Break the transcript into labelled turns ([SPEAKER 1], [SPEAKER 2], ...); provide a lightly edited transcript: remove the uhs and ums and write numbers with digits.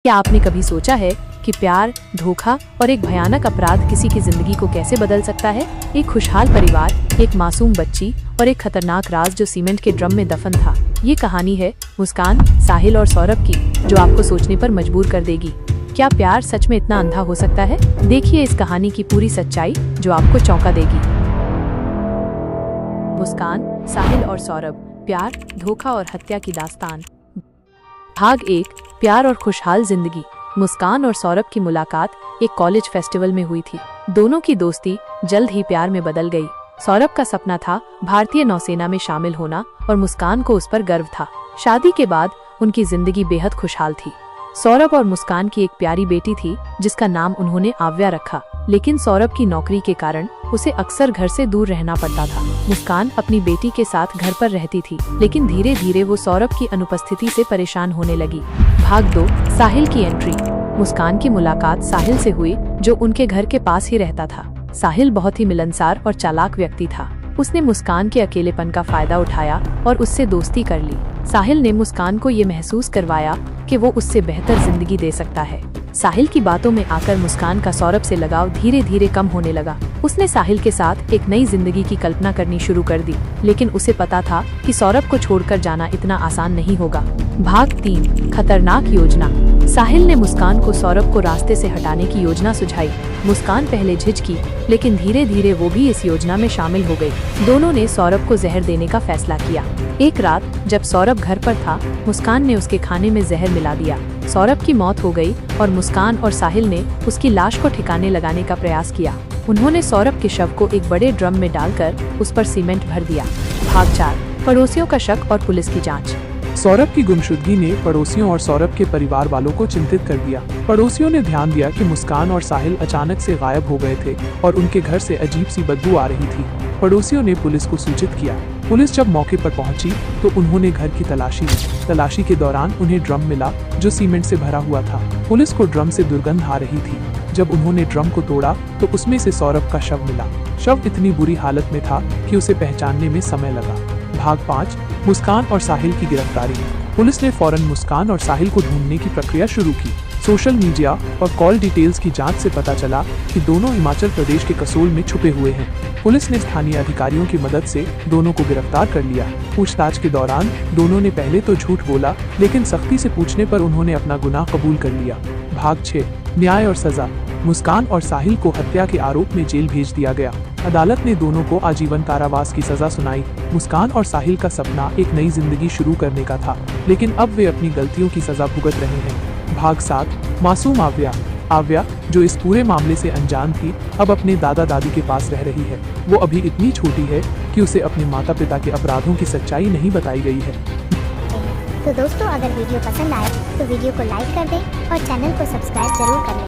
[SPEAKER 1] क्या आपने कभी सोचा है कि प्यार, धोखा और एक भयानक अपराध किसी की जिंदगी को कैसे बदल सकता है? एक खुशहाल परिवार, एक मासूम बच्ची और एक खतरनाक राज जो सीमेंट के ड्रम में दफन था। ये कहानी है मुस्कान, साहिल और सौरभ की, जो आपको सोचने पर मजबूर कर देगी। क्या प्यार सच में इतना अंधा हो सकता है? देखिए इस कहानी की पूरी सच्चाई जो आपको चौंका देगी। मुस्कान, साहिल और सौरभ, प्यार, धोखा और हत्या की दास्तान। भाग 1, प्यार और खुशहाल जिंदगी। मुस्कान और सौरभ की मुलाकात एक कॉलेज फेस्टिवल में हुई थी। दोनों की दोस्ती जल्द ही प्यार में बदल गई। सौरभ का सपना था भारतीय नौसेना में शामिल होना और मुस्कान को उस पर गर्व था। शादी के बाद उनकी जिंदगी बेहद खुशहाल थी। सौरभ और मुस्कान की एक प्यारी बेटी थी जिसका नाम उन्होंने आव्या रखा। लेकिन सौरभ की नौकरी के कारण उसे अक्सर घर से दूर रहना पड़ता था। मुस्कान अपनी बेटी के साथ घर पर रहती थी, लेकिन धीरे धीरे वो सौरभ की अनुपस्थिति से परेशान होने लगी। भाग 2, साहिल की एंट्री। मुस्कान की मुलाकात साहिल से हुई, जो उनके घर के पास ही रहता था। साहिल बहुत ही मिलनसार और चालाक व्यक्ति था। उसने मुस्कान के अकेलेपन का फायदा उठाया और उससे दोस्ती कर ली। साहिल ने मुस्कान को ये महसूस करवाया कि वो उससे बेहतर जिंदगी दे सकता है। साहिल की बातों में आकर मुस्कान का सौरभ से लगाव धीरे धीरे कम होने लगा। उसने साहिल के साथ एक नई जिंदगी की कल्पना करनी शुरू कर दी, लेकिन उसे पता था कि सौरभ को छोड़कर जाना इतना आसान नहीं होगा। भाग 3, खतरनाक योजना। साहिल ने मुस्कान को सौरभ को रास्ते से हटाने की योजना सुझाई। मुस्कान पहले झिझकी, लेकिन धीरे धीरे वो भी इस योजना में शामिल हो गई। दोनों ने सौरभ को जहर देने का फैसला किया। एक रात जब सौरभ घर पर था, मुस्कान ने उसके खाने में जहर मिला दिया। सौरभ की मौत हो गई और मुस्कान और साहिल ने उसकी लाश को ठिकाने लगाने का प्रयास किया। उन्होंने सौरभ के शव को एक बड़े ड्रम में डालकर उस पर सीमेंट भर दिया। भाग 4, पड़ोसियों का शक और पुलिस की जांच।
[SPEAKER 2] सौरभ की गुमशुदगी ने पड़ोसियों और सौरभ के परिवार वालों को चिंतित कर दिया। पड़ोसियों ने ध्यान दिया कि मुस्कान और साहिल अचानक से गायब हो गए थे और उनके घर से अजीब सी बदबू आ रही थी। पड़ोसियों ने पुलिस को सूचित किया। पुलिस जब मौके पर पहुंची तो उन्होंने घर की तलाशी ली। तलाशी के दौरान उन्हें ड्रम मिला जो सीमेंट से भरा हुआ था। पुलिस को ड्रम से दुर्गंध आ रही थी। जब उन्होंने ड्रम को तोड़ा तो उसमें से सौरभ का शव मिला। शव इतनी बुरी हालत में था कि उसे पहचानने में समय लगा। भाग 5, मुस्कान और साहिल की गिरफ्तारी। पुलिस ने फौरन मुस्कान और साहिल को ढूंढने की प्रक्रिया शुरू की। सोशल मीडिया और कॉल डिटेल्स की जांच से पता चला कि दोनों हिमाचल प्रदेश के कसोल में छुपे हुए हैं। पुलिस ने स्थानीय अधिकारियों की मदद से दोनों को गिरफ्तार कर लिया। पूछताछ के दौरान दोनों ने पहले तो झूठ बोला, लेकिन सख्ती से पूछने पर उन्होंने अपना गुनाह कबूल कर लिया। भाग 6, न्याय और सजा। मुस्कान और साहिल को हत्या के आरोप में जेल भेज दिया गया। अदालत ने दोनों को आजीवन कारावास की सजा सुनाई। मुस्कान और साहिल का सपना एक नई जिंदगी शुरू करने का था, लेकिन अब वे अपनी गलतियों की सजा भुगत रहे हैं। भाग 7, मासूम आव्या। आव्या, जो इस पूरे मामले से अनजान थी, अब अपने दादा दादी के पास रह रही है। वो अभी इतनी छोटी है कि उसे अपने माता पिता के अपराधों की सच्चाई नहीं बताई गई है।
[SPEAKER 3] तो दोस्तों, अगर वीडियो पसंद आए तो वीडियो को लाइक कर दें और चैनल को सब्सक्राइब जरूर कर लें।